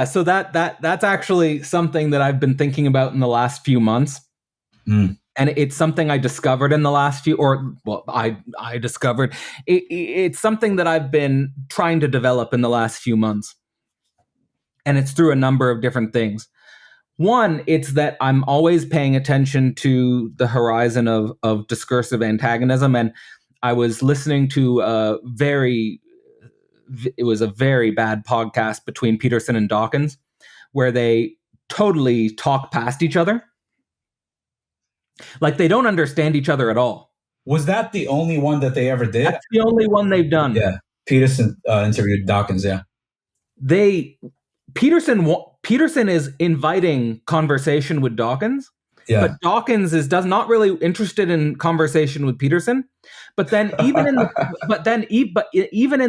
So that's actually something that I've been thinking about in the last few months. And it's something I discovered in the last few, I discovered. It's something that I've been trying to develop in the last few months. And it's through a number of different things. One, it's that I'm always paying attention to the horizon of discursive antagonism. And I was listening to it was a very bad podcast between Peterson and Dawkins, where they totally talk past each other. Like they don't understand each other at all. Was that the only one that they ever did? That's the only one they've done. Yeah. Peterson interviewed Dawkins, yeah. Peterson is inviting conversation with Dawkins, but Dawkins does not really interested in conversation with Peterson. But then even in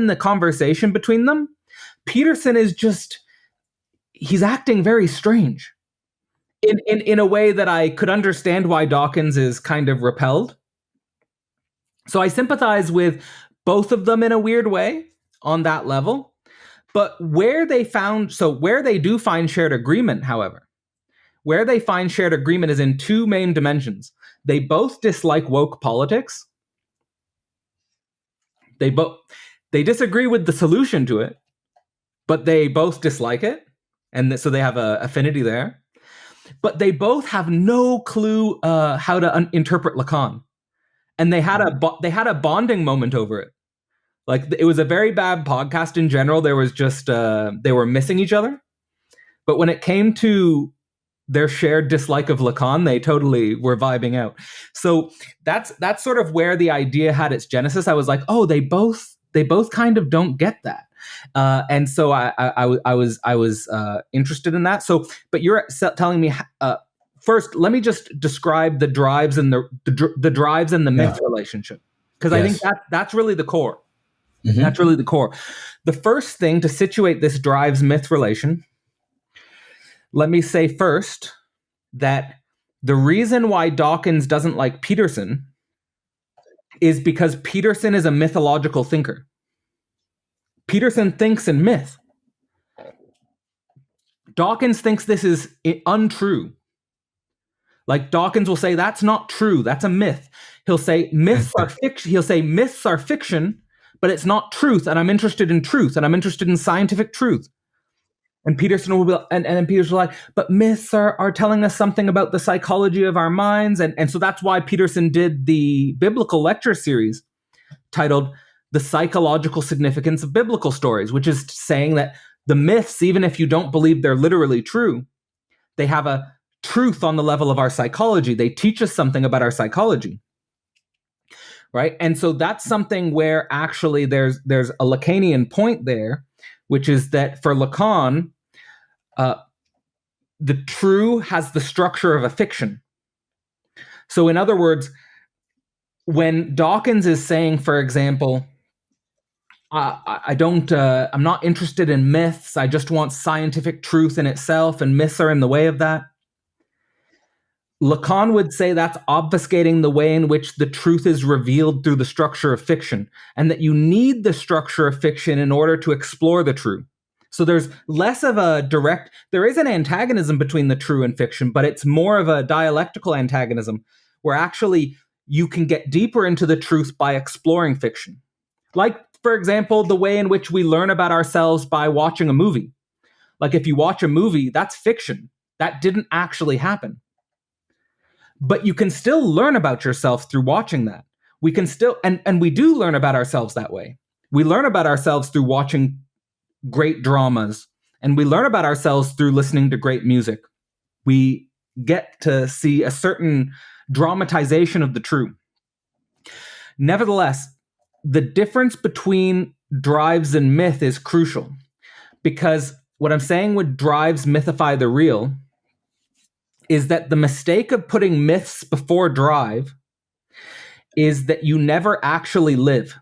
the conversation between them, Peterson is he's acting very strange in a way that I could understand why Dawkins is kind of repelled. So I sympathize with both of them in a weird way on that level. But where they do find shared agreement, however, where they find shared agreement is in two main dimensions. They both dislike woke politics. They disagree with the solution to it, but they both dislike it. And so they have an affinity there. But they both have no clue how to interpret Lacan. And they had a bonding moment over it. Like it was a very bad podcast in general. There was they were missing each other. But when it came to their shared dislike of Lacan, they totally were vibing out. So that's sort of where the idea had its genesis. I was like, oh, they both kind of don't get that. And so I was interested in that. So, but you're telling me first. Let me just describe the drives and the drives and the myth relationship, because I think that's really the core. Mm-hmm. That's really the core. The first thing to situate this drives myth relation. Let me say first that the reason why Dawkins doesn't like Peterson is because Peterson is a mythological thinker. Peterson thinks in myth. Dawkins thinks this is untrue. Like Dawkins will say, that's not true. That's a myth. He'll say myths are fiction. He'll say myths are fiction, but it's not truth. And I'm interested in truth. And I'm interested in scientific truth. And Peterson will be, and then Peterson will be like, but myths are telling us something about the psychology of our minds. And so that's why Peterson did the biblical lecture series titled The Psychological Significance of Biblical Stories, which is saying that the myths, even if you don't believe they're literally true, they have a truth on the level of our psychology. They teach us something about our psychology. Right. And so that's something where actually there's a Lacanian point there, which is that for Lacan, the true has the structure of a fiction. So in other words, when Dawkins is saying, for example, I'm not interested in myths. I just want scientific truth in itself, and myths are in the way of that. Lacan would say that's obfuscating the way in which the truth is revealed through the structure of fiction, and that you need the structure of fiction in order to explore the true. So there's less of there is an antagonism between the true and fiction, but it's more of a dialectical antagonism where actually you can get deeper into the truth by exploring fiction. Like, for example, the way in which we learn about ourselves by watching a movie. Like if you watch a movie, that's fiction. That didn't actually happen. But you can still learn about yourself through watching that. We can still, and we do learn about ourselves that way. We learn about ourselves through watching great dramas, and we learn about ourselves through listening to great music. We get to see a certain dramatization of the true. Nevertheless, the difference between drives and myth is crucial, because what I'm saying with drives mythify the real is that the mistake of putting myths before drive is that you never actually live.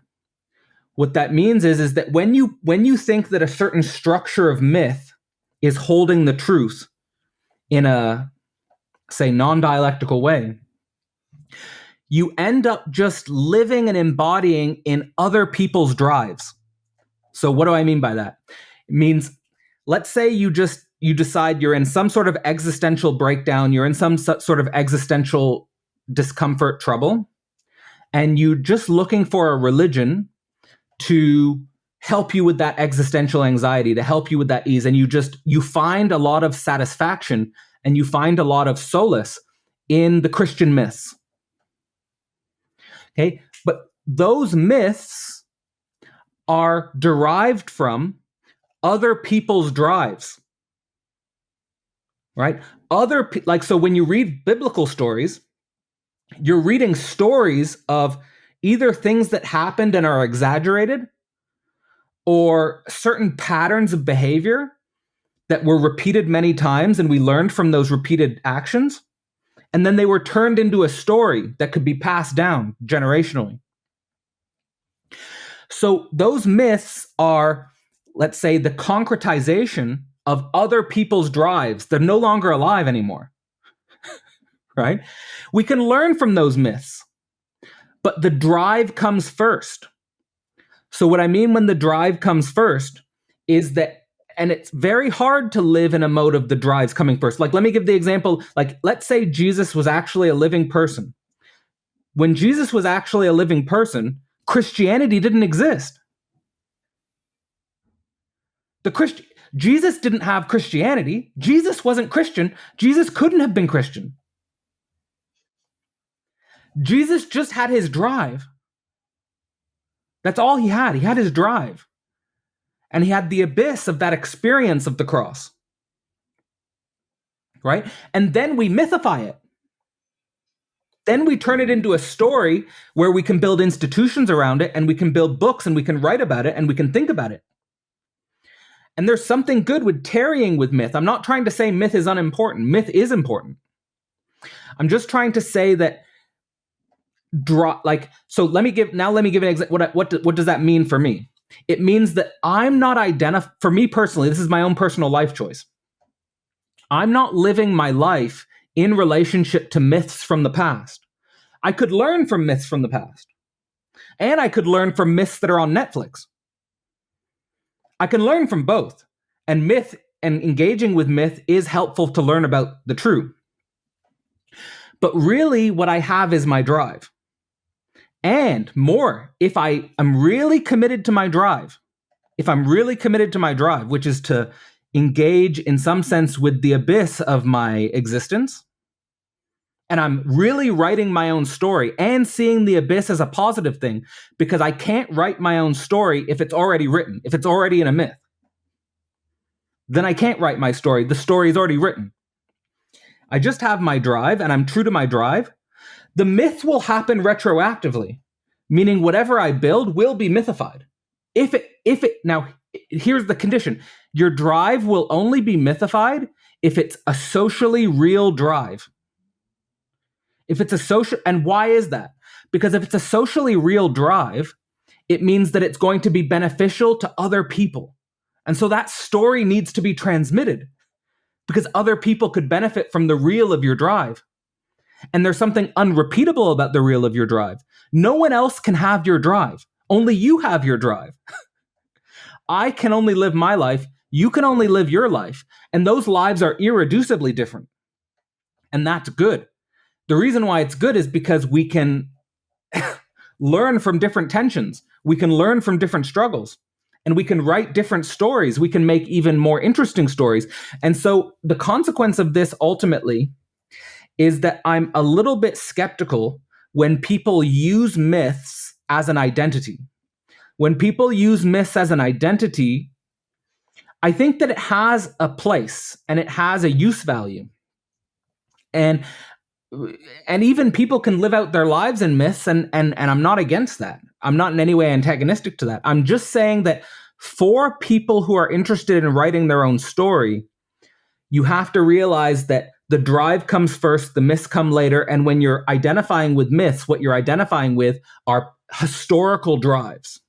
What that means is that when you think that a certain structure of myth is holding the truth in a, say, non-dialectical way, you end up just living and embodying in other people's drives. So what do I mean by that? It means let's say you decide you're in some sort of existential breakdown, you're in some sort of existential discomfort, trouble, and you're just looking for a religion to help you with that existential anxiety, to help you with that ease, and you find a lot of satisfaction and you find a lot of solace in the Christian myths. Okay, but those myths are derived from other people's drives, right? So when you read biblical stories, you're reading stories of either things that happened and are exaggerated, or certain patterns of behavior that were repeated many times, and we learned from those repeated actions, and then they were turned into a story that could be passed down generationally. So those myths are, let's say, the concretization of other people's drives. They're no longer alive anymore, right? We can learn from those myths, but the drive comes first. So what I mean when the drive comes first is that, and it's very hard to live in a mode of the drives coming first. Like, let me give the example, like, let's say Jesus was actually a living person. When Jesus was actually a living person, Christianity didn't exist. Jesus didn't have Christianity. Jesus wasn't Christian. Jesus couldn't have been Christian. Jesus just had his drive. That's all he had. He had his drive. And he had the abyss of that experience of the cross. Right? And then we mythify it. Then we turn it into a story where we can build institutions around it, and we can build books, and we can write about it, and we can think about it. And there's something good with tarrying with myth. I'm not trying to say myth is unimportant. Myth is important. I'm just trying to say that so let me give an example. What does that mean for me? It means that I'm not for me personally, this is my own personal life choice. I'm not living my life in relationship to myths from the past. I could learn from myths from the past. And I could learn from myths that are on Netflix. I can learn from both. And myth and engaging with myth is helpful to learn about the true. But really what I have is my drive. And more, if I am really committed to my drive, which is to engage in some sense with the abyss of my existence, and I'm really writing my own story and seeing the abyss as a positive thing, because I can't write my own story if it's already written, if it's already in a myth. Then I can't write my story. The story is already written. I just have my drive, and I'm true to my drive. The myth will happen retroactively, meaning whatever I build will be mythified. Now, here's the condition. Your drive will only be mythified if it's a socially real drive. And why is that? Because if it's a socially real drive, it means that it's going to be beneficial to other people. And so that story needs to be transmitted, because other people could benefit from the real of your drive. And there's something unrepeatable about the real of your drive. No one else can have your drive. Only you have your drive. I can only live my life. You can only live your life. And those lives are irreducibly different. And that's good. The reason why it's good is because we can learn from different tensions. We can learn from different struggles. And we can write different stories. We can make even more interesting stories. And so the consequence of this ultimately is that I'm a little bit skeptical when people use myths as an identity. When people use myths as an identity, I think that it has a place and it has a use value. And even people can live out their lives in myths, and I'm not against that. I'm not in any way antagonistic to that. I'm just saying that for people who are interested in writing their own story, you have to realize that the drive comes first, the myths come later, and when you're identifying with myths, what you're identifying with are historical drives.